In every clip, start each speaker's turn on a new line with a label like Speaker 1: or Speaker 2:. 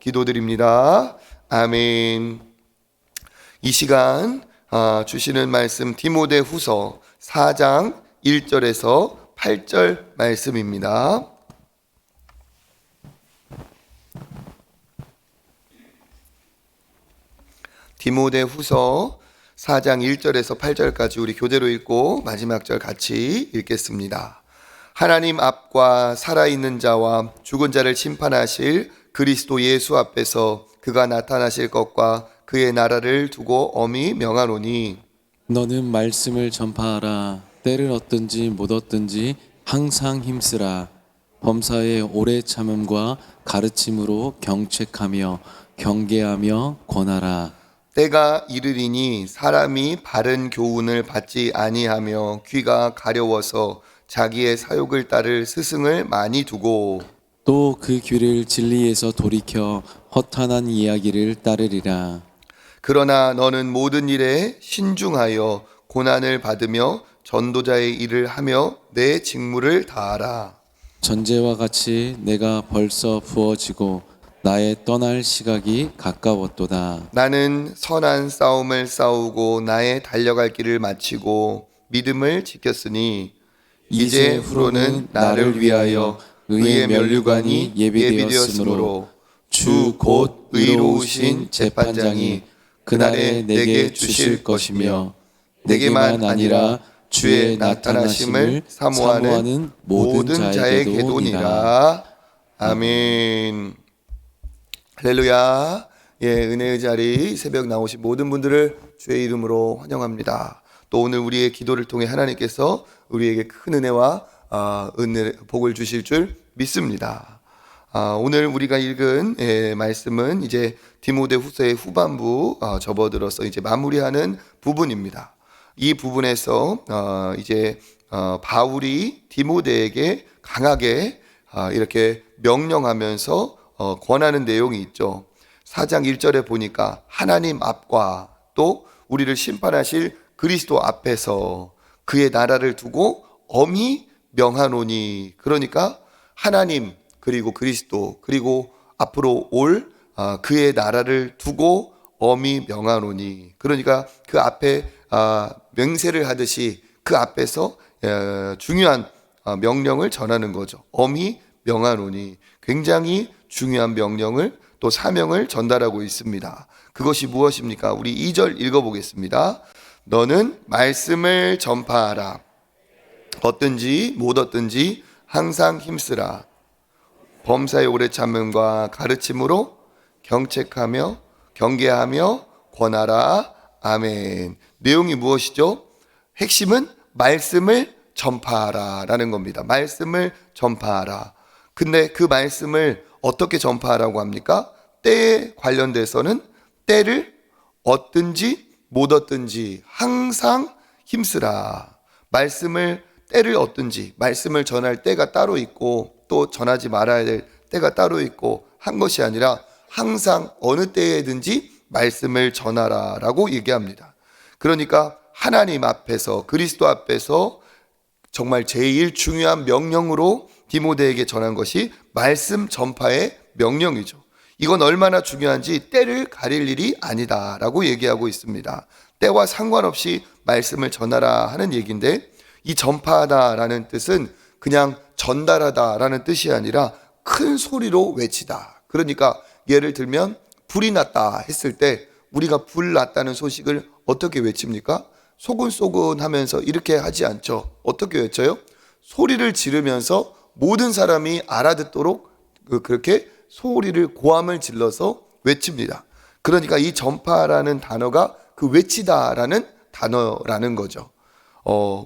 Speaker 1: 기도드립니다. 아멘. 이 시간 주시는 말씀 디모데후서 4장 1절에서 8절 말씀입니다. 디모데후서 4장 1절에서 8절까지 우리 교대로 읽고 마지막 절 같이 읽겠습니다. 하나님 앞과 살아있는 자와 죽은 자를 심판하실 그리스도 예수 앞에서 그가 나타나실 것과 그의 나라를 두고 엄히 명하노니
Speaker 2: 너는 말씀을 전파하라. 때를 얻든지 못 얻든지 항상 힘쓰라. 범사의 오래 참음과 가르침으로 경책하며 경계하며 권하라.
Speaker 1: 때가 이르리니 사람이 바른 교훈을 받지 아니하며 귀가 가려워서 자기의 사욕을 따를 스승을 많이 두고
Speaker 2: 또 그 귀를 진리에서 돌이켜 허탄한 이야기를 따르리라.
Speaker 1: 그러나 너는 모든 일에 신중하여 고난을 받으며 전도자의 일을 하며 내 직무를 다하라.
Speaker 2: 전제와 같이 내가 벌써 부어지고 나의 떠날 시각이 가까웠도다.
Speaker 1: 나는 선한 싸움을 싸우고 나의 달려갈 길을 마치고 믿음을 지켰으니 이제 후로는 나를 위하여 의의 면류관이 예비되었으므로 주 곧 의로우신 재판장이 그날에 내게 주실 것이며 내게만 아니라 주의 나타나심을 사모하는 모든 자에게도니라. 아멘. 할렐루야. 은혜의 자리 새벽 나오신 모든 분들을 주의 이름으로 환영합니다. 또 오늘 우리의 기도를 통해 하나님께서 우리에게 큰 은혜와 복을 주실 줄 믿습니다. 오늘 우리가 읽은 말씀은 이제 디모데후서의 후반부 접어들어서 이제 마무리하는 부분입니다. 이 부분에서 이제 바울이 디모데에게 강하게 이렇게 명령하면서 권하는 내용이 있죠. 4장 1절에 보니까 하나님 앞과 또 우리를 심판하실 그리스도 앞에서 그의 나라를 두고 엄히 명하노니, 그러니까 하나님 그리고 그리스도 그리고 앞으로 올 그의 나라를 두고 엄히 명하노니, 그러니까 그 앞에 맹세를 하듯이 그 앞에서 중요한 명령을 전하는 거죠. 엄히 명하노니, 굉장히 중요한 명령을 또 사명을 전달하고 있습니다. 그것이 무엇입니까? 우리 2절 읽어보겠습니다. 너는 말씀을 전파하라. 얻든지 못 얻든지 항상 힘쓰라. 범사의 오래 참음과 가르침으로 경책하며 경계하며 권하라. 아멘. 내용이 무엇이죠? 핵심은 말씀을 전파하라 라는 겁니다. 말씀을 전파하라. 근데 그 말씀을 어떻게 전파하라고 합니까? 때에 관련돼서는 때를 얻든지 못 얻든지 항상 힘쓰라. 말씀을 때를 얻든지, 말씀을 전할 때가 따로 있고 또 전하지 말아야 될 때가 따로 있고 한 것이 아니라 항상 어느 때에든지 말씀을 전하라 라고 얘기합니다. 그러니까 하나님 앞에서, 그리스도 앞에서 정말 제일 중요한 명령으로 디모데에게 전한 것이 말씀 전파의 명령이죠. 이건 얼마나 중요한지 때를 가릴 일이 아니다 라고 얘기하고 있습니다. 때와 상관없이 말씀을 전하라 하는 얘기인데, 이 전파하다 라는 뜻은 그냥 전달하다 라는 뜻이 아니라 큰 소리로 외치다. 그러니까 예를 들면 불이 났다 했을 때 우리가 불 났다는 소식을 어떻게 외칩니까? 소근소근 하면서 이렇게 하지 않죠. 어떻게 외쳐요? 소리를 지르면서 모든 사람이 알아듣도록 그렇게 소리를 고함을 질러서 외칩니다. 그러니까 이 전파라는 단어가 그 외치다라는 단어라는 거죠.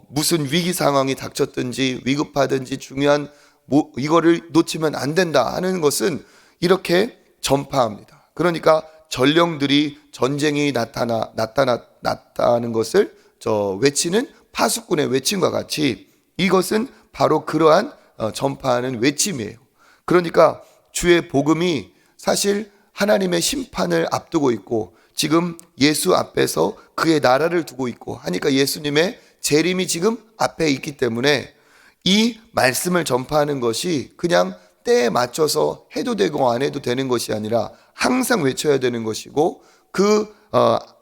Speaker 1: 무슨 위기 상황이 닥쳤든지 위급하든지 중요한 이거를 놓치면 안 된다 하는 것은 이렇게 전파합니다. 그러니까 전령들이 전쟁이 나타나는 것을 외치는 파수꾼의 외침과 같이 이것은 바로 그러한 전파하는 외침이에요. 그러니까 주의 복음이 사실 하나님의 심판을 앞두고 있고 지금 예수 앞에서 그의 나라를 두고 있고 하니까 예수님의 재림이 지금 앞에 있기 때문에 이 말씀을 전파하는 것이 그냥 때에 맞춰서 해도 되고 안 해도 되는 것이 아니라 항상 외쳐야 되는 것이고 그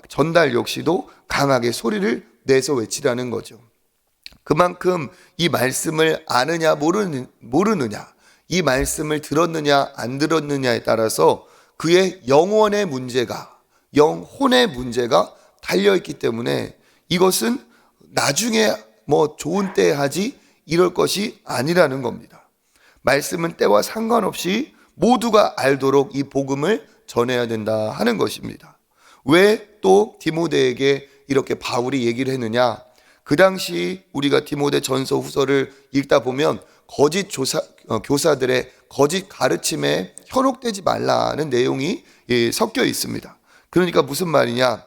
Speaker 1: 전달 역시도 강하게 소리를 내서 외치라는 거죠. 그만큼 이 말씀을 아느냐 모르느냐, 이 말씀을 들었느냐 안 들었느냐에 따라서 그의 영혼의 문제가 달려있기 때문에 이것은 나중에 뭐 좋은 때에 하지 이럴 것이 아니라는 겁니다. 말씀은 때와 상관없이 모두가 알도록 이 복음을 전해야 된다 하는 것입니다. 왜 또 디모데에게 이렇게 바울이 얘기를 했느냐? 그 당시 우리가 디모데 전서 후서를 읽다 보면 거짓 교사들의 거짓 가르침에 현혹되지 말라는 내용이 섞여 있습니다. 그러니까 무슨 말이냐?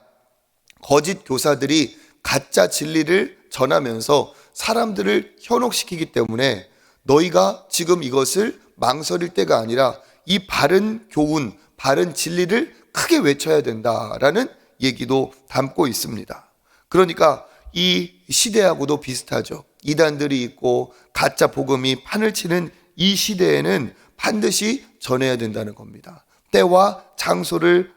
Speaker 1: 거짓 교사들이 가짜 진리를 전하면서 사람들을 현혹시키기 때문에 너희가 지금 이것을 망설일 때가 아니라 이 바른 교훈, 바른 진리를 크게 외쳐야 된다라는 얘기도 담고 있습니다. 그러니까 이 시대하고도 비슷하죠. 이단들이 있고 가짜 복음이 판을 치는 이 시대에는 반드시 전해야 된다는 겁니다. 때와 장소를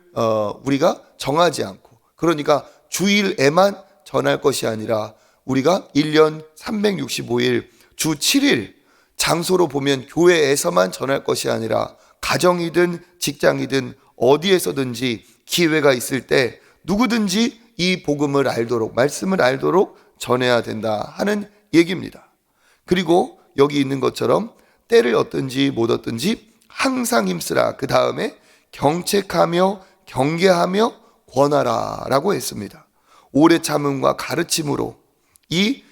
Speaker 1: 우리가 정하지 않고, 그러니까 주일에만 전할 것이 아니라 우리가 1년 365일 주 7일 장소로 보면 교회에서만 전할 것이 아니라 가정이든 직장이든 어디에서든지 기회가 있을 때 누구든지 이 복음을 알도록, 말씀을 알도록 전해야 된다 하는 얘기입니다. 그리고 여기 있는 것처럼 때를 얻든지 못 얻든지 항상 힘쓰라. 그 다음에 경책하며 경계하며 권하라 라고 했습니다. 오래 참음과 가르침으로 이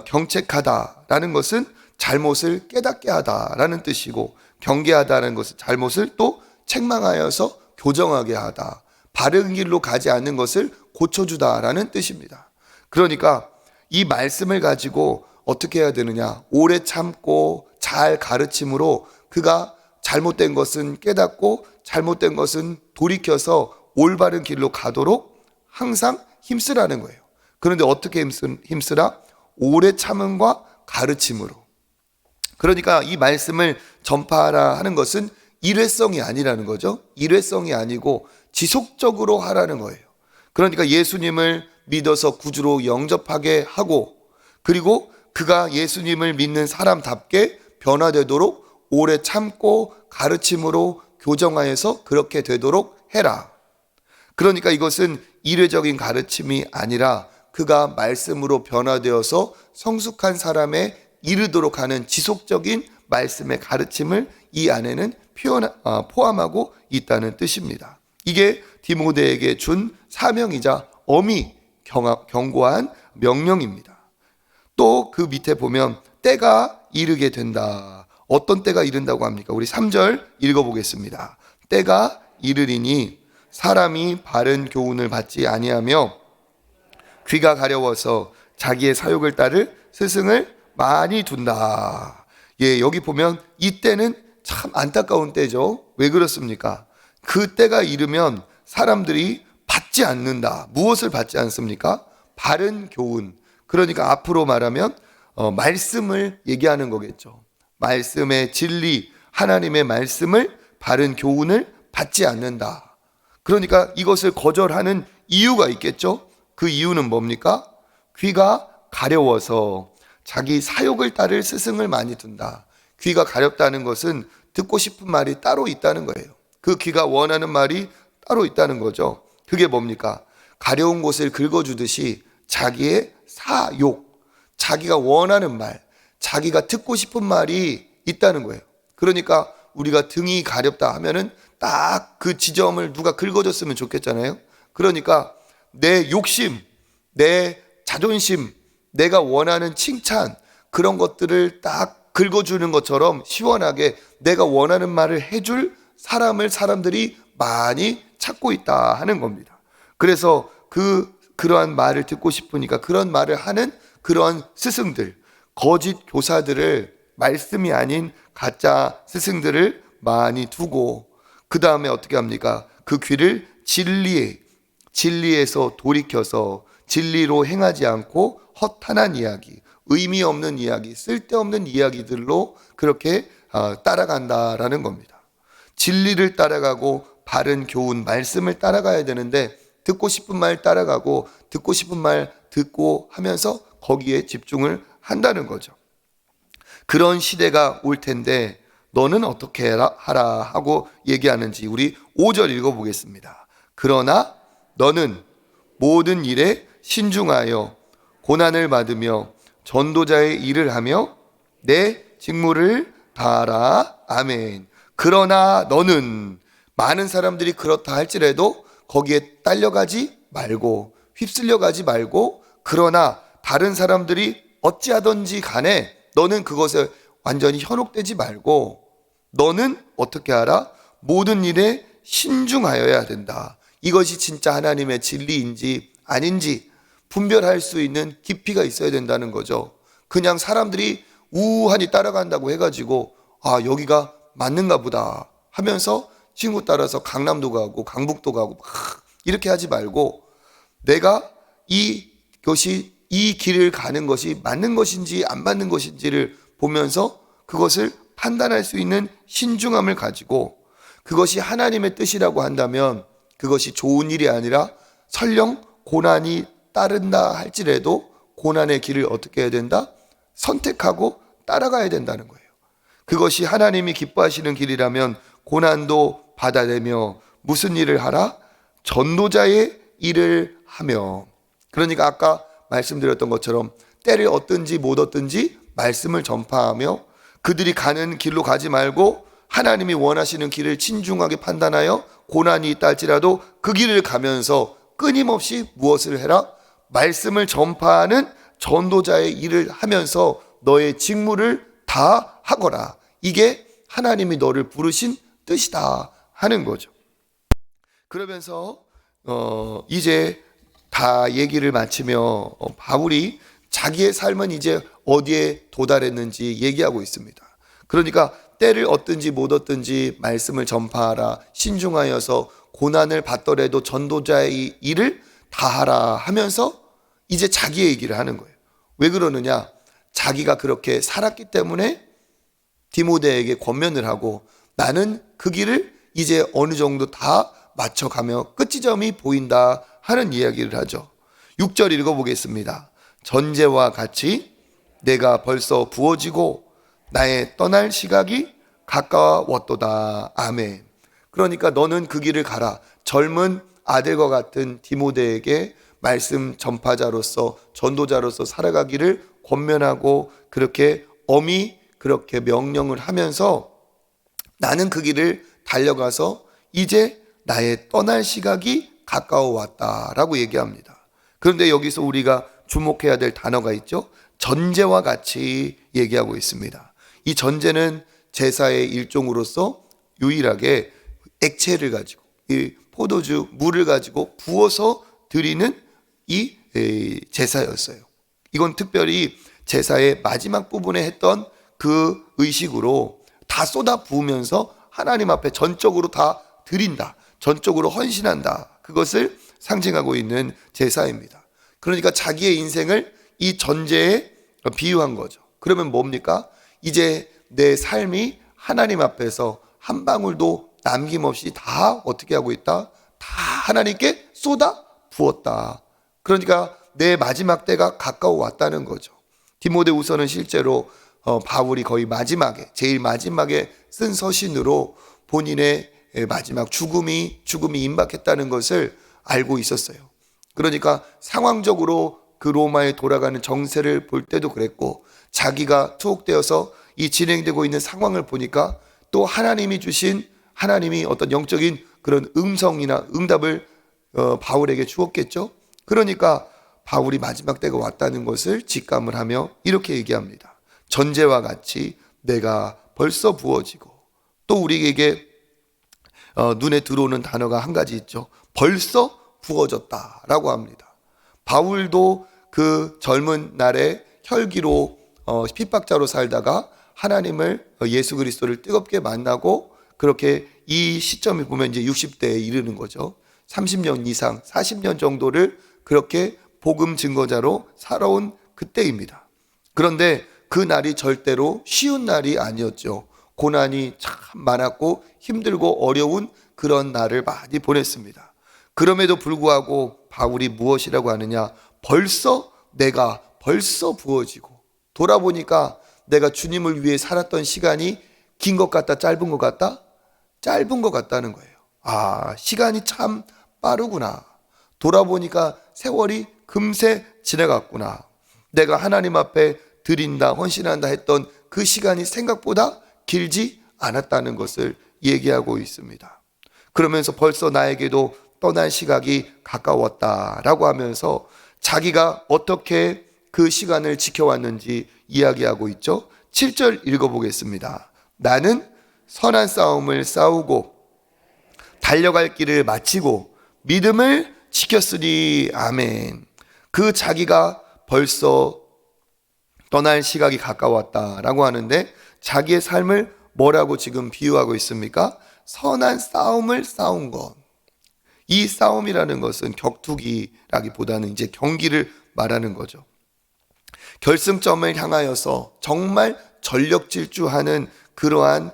Speaker 1: 경책하다라는 것은 잘못을 깨닫게 하다라는 뜻이고, 경계하다는 것은 잘못을 또 책망하여서 교정하게 하다, 바른 길로 가지 않는 것을 고쳐주다라는 뜻입니다. 그러니까 이 말씀을 가지고 어떻게 해야 되느냐? 오래 참고 잘 가르침으로 그가 잘못된 것은 깨닫고 잘못된 것은 돌이켜서 올바른 길로 가도록 항상 힘쓰라는 거예요. 그런데 어떻게 힘쓰라? 오래 참음과 가르침으로. 그러니까 이 말씀을 전파하라 하는 것은 일회성이 아니라는 거죠. 일회성이 아니고 지속적으로 하라는 거예요. 그러니까 예수님을 믿어서 구주로 영접하게 하고, 그리고 그가 예수님을 믿는 사람답게 변화되도록 오래 참고 가르침으로 교정하여서 그렇게 되도록 해라. 그러니까 이것은 일회적인 가르침이 아니라 그가 말씀으로 변화되어서 성숙한 사람에 이르도록 하는 지속적인 말씀의 가르침을 이 안에는 포함하고 있다는 뜻입니다. 이게 디모데에게 준 사명이자 엄히 경고한 명령입니다. 또 그 밑에 보면 때가 이르게 된다. 어떤 때가 이른다고 합니까? 우리 3절 읽어보겠습니다. 때가 이르리니 사람이 바른 교훈을 받지 아니하며 귀가 가려워서 자기의 사욕을 따를 스승을 많이 둔다. 예, 여기 보면 이 때는 참 안타까운 때죠. 왜 그렇습니까? 그 때가 이르면 사람들이 받지 않는다. 무엇을 받지 않습니까? 바른 교훈. 그러니까 앞으로 말하면 말씀을 얘기하는 거겠죠. 말씀의 진리, 하나님의 말씀을, 바른 교훈을 받지 않는다. 그러니까 이것을 거절하는 이유가 있겠죠. 그 이유는 뭡니까? 귀가 가려워서 자기 사욕을 따를 스승을 많이 둔다. 귀가 가렵다는 것은 듣고 싶은 말이 따로 있다는 거예요. 그 귀가 원하는 말이 따로 있다는 거죠. 그게 뭡니까? 가려운 곳을 긁어주듯이 자기의 사욕, 자기가 원하는 말, 자기가 듣고 싶은 말이 있다는 거예요. 그러니까 우리가 등이 가렵다 하면은 딱 그 지점을 누가 긁어줬으면 좋겠잖아요. 그러니까 내 욕심, 내 자존심, 내가 원하는 칭찬, 그런 것들을 딱 긁어주는 것처럼 시원하게 내가 원하는 말을 해줄 사람들이 많이 찾고 있다 하는 겁니다. 그래서 그러한 말을 듣고 싶으니까 그런 말을 하는 그런 스승들, 거짓 교사들을, 말씀이 아닌 가짜 스승들을 많이 두고, 그 다음에 어떻게 합니까? 그 귀를 진리에서 돌이켜서 진리로 행하지 않고 허탄한 이야기, 의미 없는 이야기, 쓸데없는 이야기들로 그렇게 따라간다라는 겁니다. 진리를 따라가고 바른 교훈, 말씀을 따라가야 되는데 듣고 싶은 말 따라가고 듣고 싶은 말 듣고 하면서 거기에 집중을 한다는 거죠. 그런 시대가 올 텐데 너는 어떻게 하라 하고 얘기하는지 우리 5절 읽어보겠습니다. 그러나 너는 모든 일에 신중하여 고난을 받으며 전도자의 일을 하며 내 직무를 다하라. 아멘. 그러나 너는, 많은 사람들이 그렇다 할지라도 거기에 딸려가지 말고 휩쓸려가지 말고, 그러나 다른 사람들이 어찌하든지 간에 너는 그것에 완전히 현혹되지 말고 너는 어떻게 하라? 모든 일에 신중하여야 된다. 이것이 진짜 하나님의 진리인지 아닌지 분별할 수 있는 깊이가 있어야 된다는 거죠. 그냥 사람들이 우한히 따라간다고 해가지고 여기가 맞는가 보다 하면서 친구 따라서 강남도 가고 강북도 가고 막 이렇게 하지 말고, 내가 이것이 이 길을 가는 것이 맞는 것인지 안 맞는 것인지를 보면서 그것을 판단할 수 있는 신중함을 가지고, 그것이 하나님의 뜻이라고 한다면 그것이 좋은 일이 아니라 설령 고난이 따른다 할지라도 고난의 길을 어떻게 해야 된다? 선택하고 따라가야 된다는 거예요. 그것이 하나님이 기뻐하시는 길이라면 고난도 받아내며 무슨 일을 하라? 전도자의 일을 하며. 그러니까 아까 말씀드렸던 것처럼 때를 얻든지 못 얻든지 말씀을 전파하며 그들이 가는 길로 가지 말고 하나님이 원하시는 길을 신중하게 판단하여 고난이 있다 할지라도 그 길을 가면서 끊임없이 무엇을 해라? 말씀을 전파하는 전도자의 일을 하면서 너의 직무를 다 하거라. 이게 하나님이 너를 부르신 뜻이다 하는 거죠. 그러면서 이제 다 얘기를 마치며 바울이 자기의 삶은 이제 어디에 도달했는지 얘기하고 있습니다. 그러니까 때를 얻든지 못 얻든지 말씀을 전파하라, 신중하여서 고난을 받더라도 전도자의 일을 다하라 하면서 이제 자기의 얘기를 하는 거예요. 왜 그러느냐? 자기가 그렇게 살았기 때문에 디모데에게 권면을 하고 나는 그 길을 이제 어느 정도 다 맞춰가며 끝지점이 보인다 하는 이야기를 하죠. 6절 읽어보겠습니다. 전제와 같이 내가 벌써 부어지고 나의 떠날 시각이 가까웠도다. 아멘. 그러니까 너는 그 길을 가라. 젊은 아들과 같은 디모데에게 말씀 전파자로서 전도자로서 살아가기를 권면하고 그렇게 엄히 그렇게 명령을 하면서 나는 그 길을 달려가서 이제 나의 떠날 시각이 가까워 왔다라고 얘기합니다. 그런데 여기서 우리가 주목해야 될 단어가 있죠. 전제와 같이 얘기하고 있습니다. 이 전제는 제사의 일종으로서 유일하게 액체를 가지고 이 포도주 물을 가지고 부어서 드리는 이 제사였어요. 이건 특별히 제사의 마지막 부분에 했던 그 의식으로 다 쏟아 부으면서 하나님 앞에 전적으로 다 드린다, 전적으로 헌신한다, 그것을 상징하고 있는 제사입니다. 그러니까 자기의 인생을 이 전제에 비유한 거죠. 그러면 뭡니까? 이제 내 삶이 하나님 앞에서 한 방울도 남김없이 다 어떻게 하고 있다? 다 하나님께 쏟아 부었다. 그러니까 내 마지막 때가 가까워 왔다는 거죠. 디모데후서는 실제로 바울이 거의 마지막에, 제일 마지막에 쓴 서신으로 본인의 마지막 죽음이 임박했다는 것을 알고 있었어요. 그러니까 상황적으로 그 로마에 돌아가는 정세를 볼 때도 그랬고, 자기가 투옥되어서 이 진행되고 있는 상황을 보니까 또 하나님이 주신, 하나님이 어떤 영적인 그런 음성이나 응답을 바울에게 주었겠죠. 그러니까 바울이 마지막 때가 왔다는 것을 직감을 하며 이렇게 얘기합니다. 전제와 같이 내가 벌써 부어지고, 또 우리에게 눈에 들어오는 단어가 한 가지 있죠. 벌써 부어졌다라고 합니다. 바울도 그 젊은 날에 혈기로 핍박자로 살다가 하나님을, 예수 그리스도를 뜨겁게 만나고 그렇게 이 시점에 보면 이제 60대에 이르는 거죠. 30년 이상, 40년 정도를 그렇게 복음 증거자로 살아온 그때입니다. 그런데 그 날이 절대로 쉬운 날이 아니었죠. 고난이 참 많았고 힘들고 어려운 그런 날을 많이 보냈습니다. 그럼에도 불구하고 바울이 무엇이라고 하느냐? 내가 벌써 부어지고 돌아보니까 내가 주님을 위해 살았던 시간이 긴 것 같다, 짧은 것 같다? 짧은 것 같다는 거예요. 시간이 참 빠르구나. 돌아보니까 세월이 금세 지나갔구나. 내가 하나님 앞에 드린다, 헌신한다 했던 그 시간이 생각보다 길지 않았다는 것을 얘기하고 있습니다. 그러면서 벌써 나에게도 떠날 시각이 가까웠다라고 하면서 자기가 어떻게 그 시간을 지켜왔는지 이야기하고 있죠. 7절 읽어보겠습니다. 나는 선한 싸움을 싸우고 달려갈 길을 마치고 믿음을 지켰으니. 아멘. 그 자기가 벌써 떠날 시각이 가까웠다라고 하는데 자기의 삶을 뭐라고 지금 비유하고 있습니까? 선한 싸움을 싸운 것. 이 싸움이라는 것은 격투기라기보다는 이제 경기를 말하는 거죠. 결승점을 향하여서 정말 전력 질주하는 그러한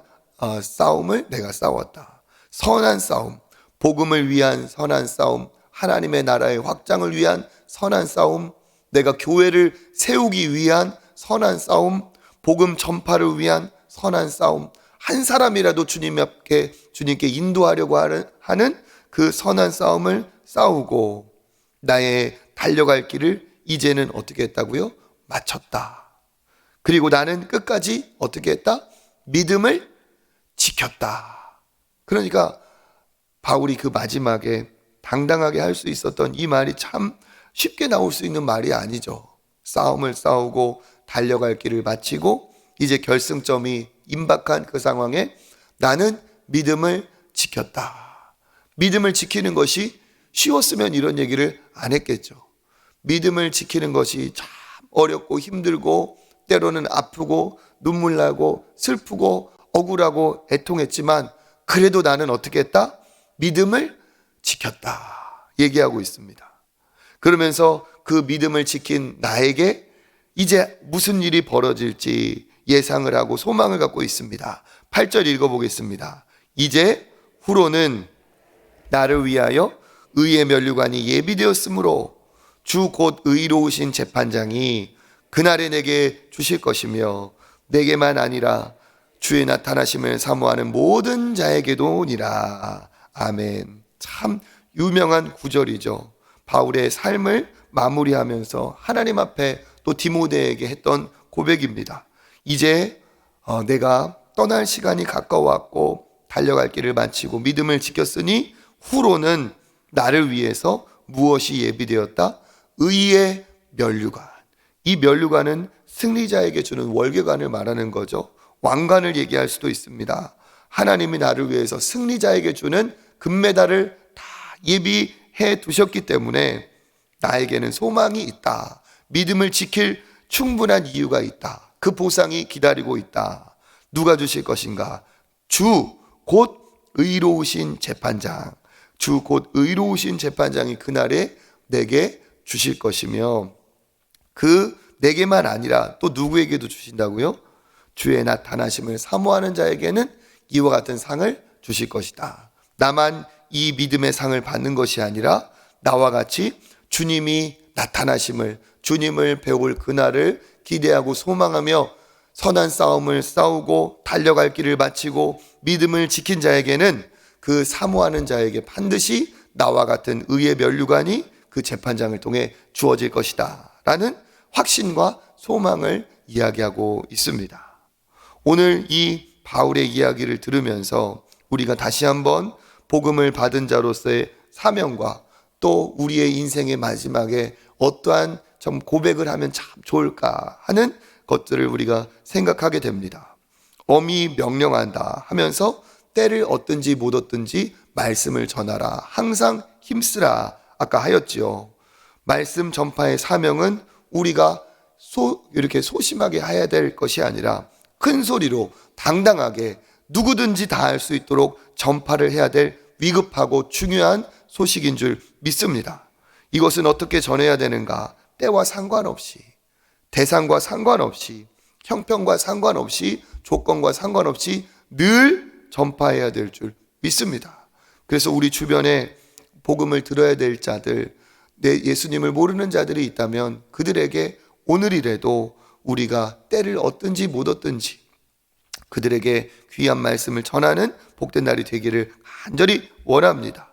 Speaker 1: 싸움을 내가 싸웠다. 선한 싸움, 복음을 위한 선한 싸움, 하나님의 나라의 확장을 위한 선한 싸움, 내가 교회를 세우기 위한 선한 싸움, 복음 전파를 위한 선한 싸움, 한 사람이라도 주님께 인도하려고 하는 그 선한 싸움을 싸우고 나의 달려갈 길을 이제는 어떻게 했다고요? 마쳤다. 그리고 나는 끝까지 어떻게 했다? 믿음을 지켰다. 그러니까 바울이 그 마지막에 당당하게 할 수 있었던 이 말이 참 쉽게 나올 수 있는 말이 아니죠. 싸움을 싸우고 달려갈 길을 마치고 이제 결승점이 임박한 그 상황에 나는 믿음을 지켰다. 믿음을 지키는 것이 쉬웠으면 이런 얘기를 안 했겠죠. 믿음을 지키는 것이 참 어렵고 힘들고 때로는 아프고 눈물 나고 슬프고 억울하고 애통했지만 그래도 나는 어떻게 했다? 믿음을 지켰다. 얘기하고 있습니다. 그러면서 그 믿음을 지킨 나에게 이제 무슨 일이 벌어질지 예상을 하고 소망을 갖고 있습니다. 8절 읽어보겠습니다. 이제 후로는 나를 위하여 의의 면류관이 예비되었으므로 주 곧 의로우신 재판장이 그날에 내게 주실 것이며 내게만 아니라 주의 나타나심을 사모하는 모든 자에게도니라. 아멘. 참 유명한 구절이죠. 바울의 삶을 마무리하면서 하나님 앞에 또 디모데에게 했던 고백입니다. 이제 내가 떠날 시간이 가까웠고 달려갈 길을 마치고 믿음을 지켰으니 후로는 나를 위해서 무엇이 예비되었다? 의의 면류관. 이 면류관은 승리자에게 주는 월계관을 말하는 거죠. 왕관을 얘기할 수도 있습니다. 하나님이 나를 위해서 승리자에게 주는 금메달을 다 예비해 두셨기 때문에 나에게는 소망이 있다. 믿음을 지킬 충분한 이유가 있다. 그 보상이 기다리고 있다. 누가 주실 것인가? 주 곧 의로우신 재판장. 주 곧 의로우신 재판장이 그날에 내게 주실 것이며 그 내게만 아니라 또 누구에게도 주신다고요? 주의 나타나심을 사모하는 자에게는 이와 같은 상을 주실 것이다. 나만 이 믿음의 상을 받는 것이 아니라 나와 같이 주님이 나타나심을, 주님을 배울 그날을 기대하고 소망하며 선한 싸움을 싸우고 달려갈 길을 마치고 믿음을 지킨 자에게는 그 사모하는 자에게 반드시 나와 같은 의의 면류관이 그 재판장을 통해 주어질 것이다 라는 확신과 소망을 이야기하고 있습니다. 오늘 이 바울의 이야기를 들으면서 우리가 다시 한번 복음을 받은 자로서의 사명과 또 우리의 인생의 마지막에 어떠한 좀 고백을 하면 참 좋을까 하는 것들을 우리가 생각하게 됩니다. 엄히 명령한다 하면서 때를 얻든지 못 얻든지 말씀을 전하라. 항상 힘쓰라. 아까 하였지요. 말씀 전파의 사명은 우리가 이렇게 소심하게 해야 될 것이 아니라 큰 소리로 당당하게 누구든지 다 할 수 있도록 전파를 해야 될 위급하고 중요한 소식인 줄 믿습니다. 이것은 어떻게 전해야 되는가? 때와 상관없이, 대상과 상관없이, 형편과 상관없이, 조건과 상관없이 늘 전파해야 될 줄 믿습니다. 그래서 우리 주변에 복음을 들어야 될 자들, 내 예수님을 모르는 자들이 있다면 그들에게 오늘이라도 우리가 때를 얻든지 못 얻든지 그들에게 귀한 말씀을 전하는 복된 날이 되기를 간절히 원합니다.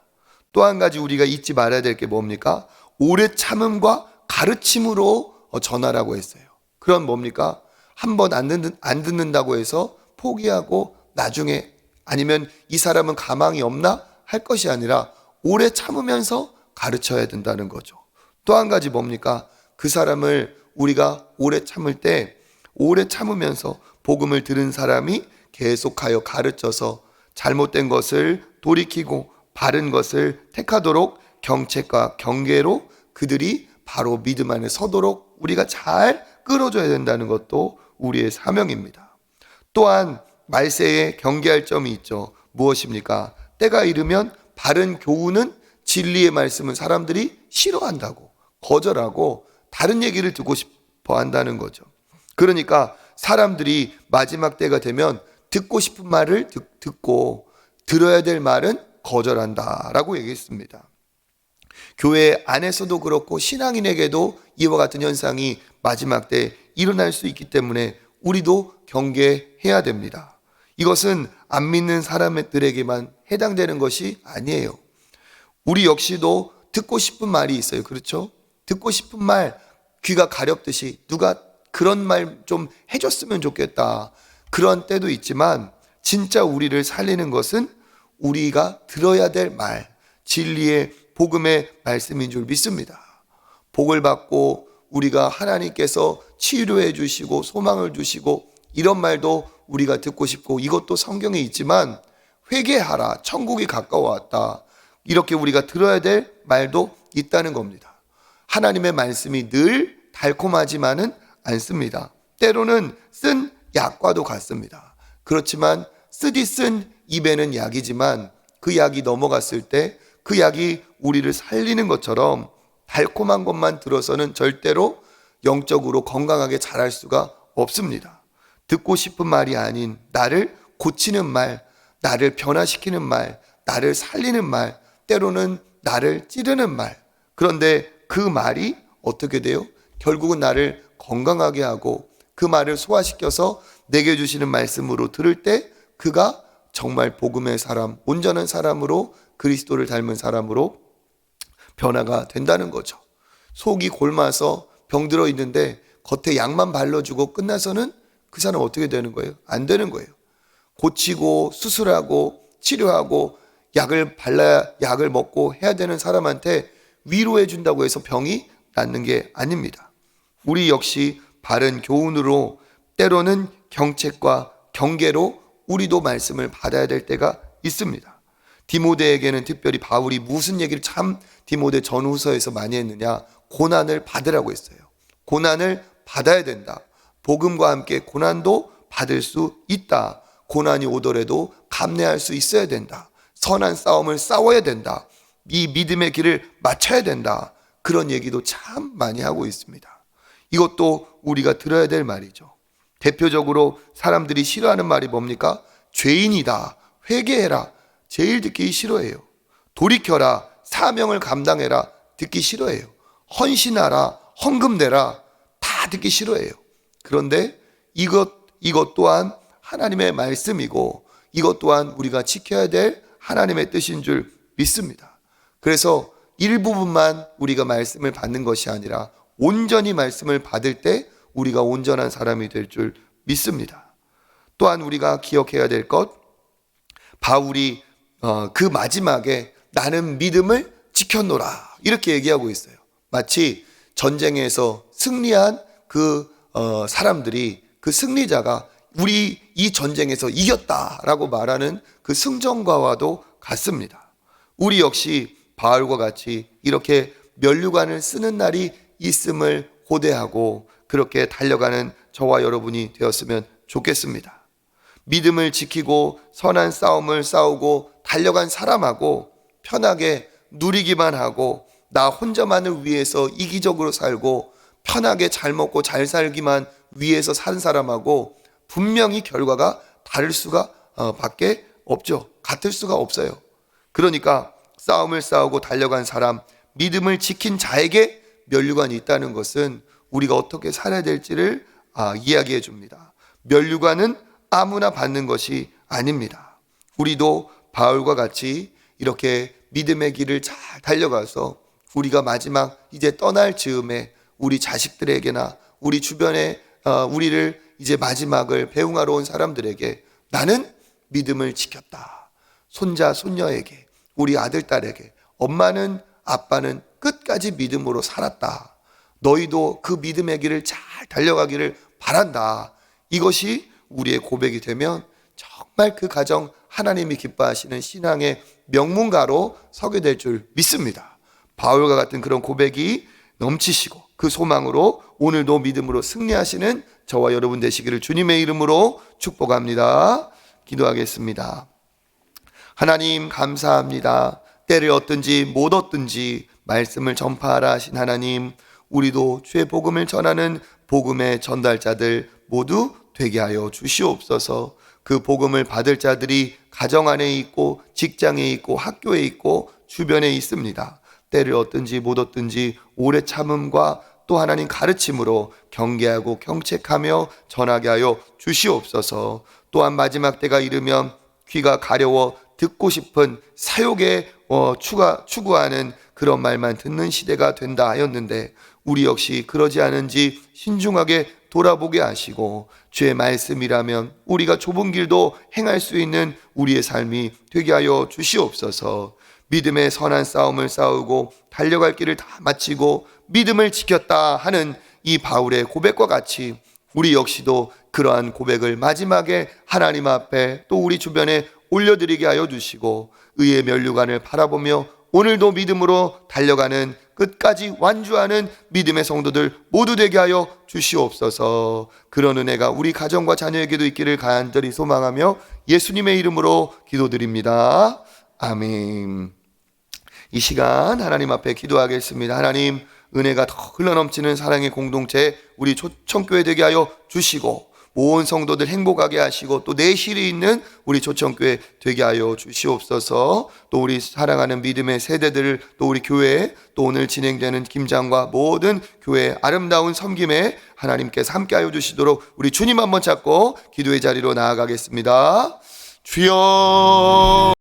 Speaker 1: 또 한 가지 우리가 잊지 말아야 될 게 뭡니까? 오래 참음과 가르침으로 전하라고 했어요. 그건 뭡니까? 한 번 안 듣는다고 해서 포기하고 나중에 아니면 이 사람은 가망이 없나 할 것이 아니라 오래 참으면서 가르쳐야 된다는 거죠. 또 한 가지 뭡니까? 그 사람을 우리가 오래 참을 때 오래 참으면서 복음을 들은 사람이 계속하여 가르쳐서 잘못된 것을 돌이키고 바른 것을 택하도록 경책과 경계로 그들이 바로 믿음 안에 서도록 우리가 잘 끌어줘야 된다는 것도 우리의 사명입니다. 또한 말세에 경계할 점이 있죠. 무엇입니까? 때가 이르면 바른 교훈은 진리의 말씀은 사람들이 싫어한다고 거절하고 다른 얘기를 듣고 싶어 한다는 거죠. 그러니까 사람들이 마지막 때가 되면 듣고 싶은 말을 듣고 들어야 될 말은 거절한다라고 얘기했습니다. 교회 안에서도 그렇고 신앙인에게도 이와 같은 현상이 마지막 때 일어날 수 있기 때문에 우리도 경계해야 됩니다. 이것은 안 믿는 사람들에게만 해당되는 것이 아니에요. 우리 역시도 듣고 싶은 말이 있어요. 그렇죠? 듣고 싶은 말 귀가 가렵듯이 누가 그런 말 좀 해줬으면 좋겠다. 그런 때도 있지만 진짜 우리를 살리는 것은 우리가 들어야 될 말, 진리의 복음의 말씀인 줄 믿습니다. 복을 받고 우리가 하나님께서 치료해 주시고 소망을 주시고 이런 말도 우리가 듣고 싶고 이것도 성경에 있지만 회개하라, 천국이 가까워왔다. 이렇게 우리가 들어야 될 말도 있다는 겁니다. 하나님의 말씀이 늘 달콤하지만은 않습니다. 때로는 쓴 약과도 같습니다. 그렇지만 쓰디 쓴 입에는 약이지만 그 약이 넘어갔을 때 그 약이 우리를 살리는 것처럼 달콤한 것만 들어서는 절대로 영적으로 건강하게 자랄 수가 없습니다. 듣고 싶은 말이 아닌 나를 고치는 말, 나를 변화시키는 말, 나를 살리는 말, 때로는 나를 찌르는 말. 그런데 그 말이 어떻게 돼요? 결국은 나를 건강하게 하고 그 말을 소화시켜서 내게 주시는 말씀으로 들을 때 그가 정말 복음의 사람, 온전한 사람으로 그리스도를 닮은 사람으로 변화가 된다는 거죠. 속이 골마서 병들어 있는데 겉에 약만 발라주고 끝나서는 그 사람 어떻게 되는 거예요? 안 되는 거예요. 고치고 수술하고 치료하고 약을 발라야 약을 먹고 해야 되는 사람한테 위로해 준다고 해서 병이 낫는 게 아닙니다. 우리 역시 바른 교훈으로 때로는 경책과 경계로 우리도 말씀을 받아야 될 때가 있습니다. 디모데에게는 특별히 바울이 무슨 얘기를 참 디모데 전후서에서 많이 했느냐? 고난을 받으라고 했어요. 고난을 받아야 된다. 복음과 함께 고난도 받을 수 있다. 고난이 오더라도 감내할 수 있어야 된다. 선한 싸움을 싸워야 된다. 이 믿음의 길을 맞춰야 된다. 그런 얘기도 참 많이 하고 있습니다. 이것도 우리가 들어야 될 말이죠. 대표적으로 사람들이 싫어하는 말이 뭡니까? 죄인이다. 회개해라. 제일 듣기 싫어해요. 돌이켜라. 사명을 감당해라. 듣기 싫어해요. 헌신하라. 헌금 내라. 다 듣기 싫어해요. 그런데 이것 또한 하나님의 말씀이고 이것 또한 우리가 지켜야 될 하나님의 뜻인 줄 믿습니다. 그래서 일부분만 우리가 말씀을 받는 것이 아니라 온전히 말씀을 받을 때 우리가 온전한 사람이 될 줄 믿습니다. 또한 우리가 기억해야 될 것, 바울이 그 마지막에 나는 믿음을 지켰노라 이렇게 얘기하고 있어요. 마치 전쟁에서 승리한 그 사람들이 그 승리자가 우리 이 전쟁에서 이겼다라고 말하는 그 승전과와도 같습니다. 우리 역시 바울과 같이 이렇게 면류관을 쓰는 날이 있음을 고대하고 그렇게 달려가는 저와 여러분이 되었으면 좋겠습니다. 믿음을 지키고 선한 싸움을 싸우고 달려간 사람하고 편하게 누리기만 하고 나 혼자만을 위해서 이기적으로 살고 편하게 잘 먹고 잘 살기만 위해서 산 사람하고 분명히 결과가 다를 수가 밖에 없죠. 같을 수가 없어요. 그러니까 싸움을 싸우고 달려간 사람, 믿음을 지킨 자에게 면류관이 있다는 것은 우리가 어떻게 살아야 될지를 이야기해 줍니다. 면류관은 아무나 받는 것이 아닙니다. 우리도 바울과 같이 이렇게 믿음의 길을 잘 달려가서 우리가 마지막 이제 떠날 즈음에 우리 자식들에게나 우리 주변에 우리를 이제 마지막을 배웅하러 온 사람들에게 나는 믿음을 지켰다. 손자 손녀에게, 우리 아들 딸에게, 엄마는 아빠는 끝까지 믿음으로 살았다. 너희도 그 믿음의 길을 잘 달려가기를 바란다. 이것이 우리의 고백이 되면 정말 그 가정 하나님이 기뻐하시는 신앙의 명문가로 서게 될 줄 믿습니다. 바울과 같은 그런 고백이 넘치시고 그 소망으로 오늘도 믿음으로 승리하시는 저와 여러분 되시기를 주님의 이름으로 축복합니다. 기도하겠습니다. 하나님 감사합니다. 때를 얻든지 못 얻든지 말씀을 전파하라 하신 하나님, 우리도 주의 복음을 전하는 복음의 전달자들 모두 되게 하여 주시옵소서. 그 복음을 받을 자들이 가정 안에 있고 직장에 있고 학교에 있고 주변에 있습니다. 때를 얻든지 못 얻든지 오래 참음과 또 하나님 가르침으로 경계하고 경책하며 전하게 하여 주시옵소서. 또한 마지막 때가 이르면 귀가 가려워 듣고 싶은 사욕에 추구하는 그런 말만 듣는 시대가 된다 하였는데 우리 역시 그러지 않은지 신중하게 돌아보게 하시고 주의 말씀이라면 우리가 좁은 길도 행할 수 있는 우리의 삶이 되게 하여 주시옵소서. 믿음의 선한 싸움을 싸우고 달려갈 길을 다 마치고 믿음을 지켰다 하는 이 바울의 고백과 같이 우리 역시도 그러한 고백을 마지막에 하나님 앞에 또 우리 주변에 올려드리게 하여 주시고 의의 면류관을 바라보며 오늘도 믿음으로 달려가는 끝까지 완주하는 믿음의 성도들 모두 되게 하여 주시옵소서. 그런 은혜가 우리 가정과 자녀에게도 있기를 간절히 소망하며 예수님의 이름으로 기도드립니다. 아멘. 이 시간 하나님 앞에 기도하겠습니다. 하나님, 은혜가 더 흘러넘치는 사랑의 공동체 우리 초청교회 되게 하여 주시고 온 성도들 행복하게 하시고 또 내실이 있는 우리 초청교회 되게 하여 주시옵소서. 또 우리 사랑하는 믿음의 세대들 또 우리 교회 또 오늘 진행되는 김장과 모든 교회 아름다운 섬김에 하나님께서 함께 하여 주시도록 우리 주님 한번 찾고 기도의 자리로 나아가겠습니다. 주여.